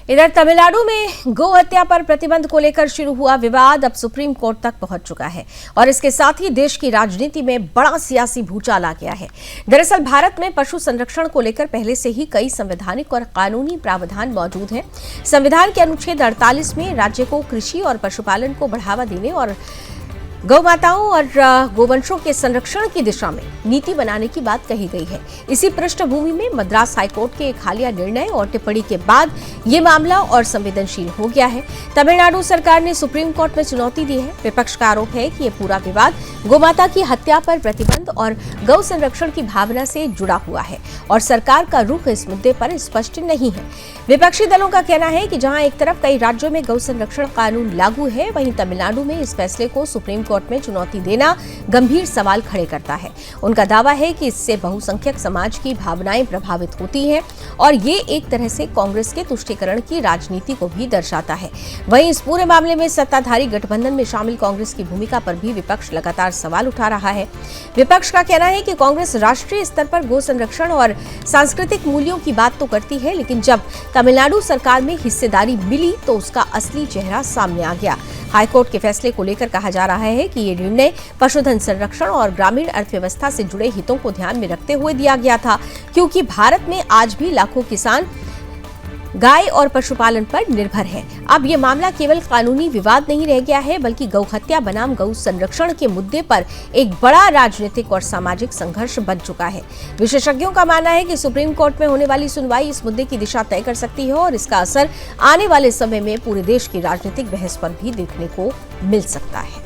इधर तमिलनाडु में गौ हत्या पर प्रतिबंध को लेकर शुरू हुआ विवाद अब सुप्रीम कोर्ट तक पहुंच चुका है और इसके साथ ही देश की राजनीति में बड़ा सियासी भूचाल आ गया है। दरअसल भारत में पशु संरक्षण को लेकर पहले से ही कई संवैधानिक और कानूनी प्रावधान मौजूद हैं। संविधान के अनुच्छेद 48 में राज्य को कृषि और पशुपालन को बढ़ावा देने और गौ माताओं और गोवंशों के संरक्षण की दिशा में नीति बनाने की बात कही गई है। इसी पृष्ठभूमि में मद्रास हाईकोर्ट के एक हालिया निर्णय और टिप्पणी के बाद ये मामला और संवेदनशील हो गया है। तमिलनाडु सरकार ने सुप्रीम कोर्ट में चुनौती दी है। विपक्ष का आरोप है कि ये पूरा विवाद गोमाता की हत्या पर प्रतिबंध और गौ संरक्षण की भावना से जुड़ा हुआ है और सरकार का रुख इस मुद्दे पर स्पष्ट नहीं है। विपक्षी दलों का कहना है कि जहां एक तरफ कई राज्यों में गौ संरक्षण कानून लागू है, वहीं तमिलनाडु में इस फैसले को सुप्रीम कोर्ट में चुनौती देना गंभीर सवाल खड़े करता है। उनका दावा है कि इससे बहुसंख्यक समाज की भावनाएं प्रभावित होती हैं और ये एक तरह से कांग्रेस के तुष्टीकरण की राजनीति को भी दर्शाता है। वहीं इस पूरे मामले में सत्ताधारी गठबंधन में शामिल कांग्रेस की भूमिका पर भी विपक्ष लगातार सवाल उठा रहा है। विपक्ष का कहना है कि कांग्रेस राष्ट्रीय स्तर पर गो संरक्षण और सांस्कृतिक मूल्यों की बात तो करती है, लेकिन जब तमिलनाडु सरकार में हिस्सेदारी मिली तो उसका असली चेहरा सामने आ गया। हाईकोर्ट के फैसले को लेकर कहा जा रहा है कि ये निर्णय पशुधन संरक्षण और ग्रामीण अर्थव्यवस्था से जुड़े हितों को ध्यान में रखते हुए दिया गया था, क्योंकि भारत में आज भी लाखों किसान गाय और पशुपालन पर निर्भर है। अब ये मामला केवल कानूनी विवाद नहीं रह गया है, बल्कि गौ हत्या बनाम गौ संरक्षण के मुद्दे पर एक बड़ा राजनीतिक और सामाजिक संघर्ष बन चुका है। विशेषज्ञों का मानना है कि सुप्रीम कोर्ट में होने वाली सुनवाई इस मुद्दे की दिशा तय कर सकती है और इसका असर आने वाले समय में पूरे देश की राजनीतिक बहस पर भी देखने को मिल सकता है।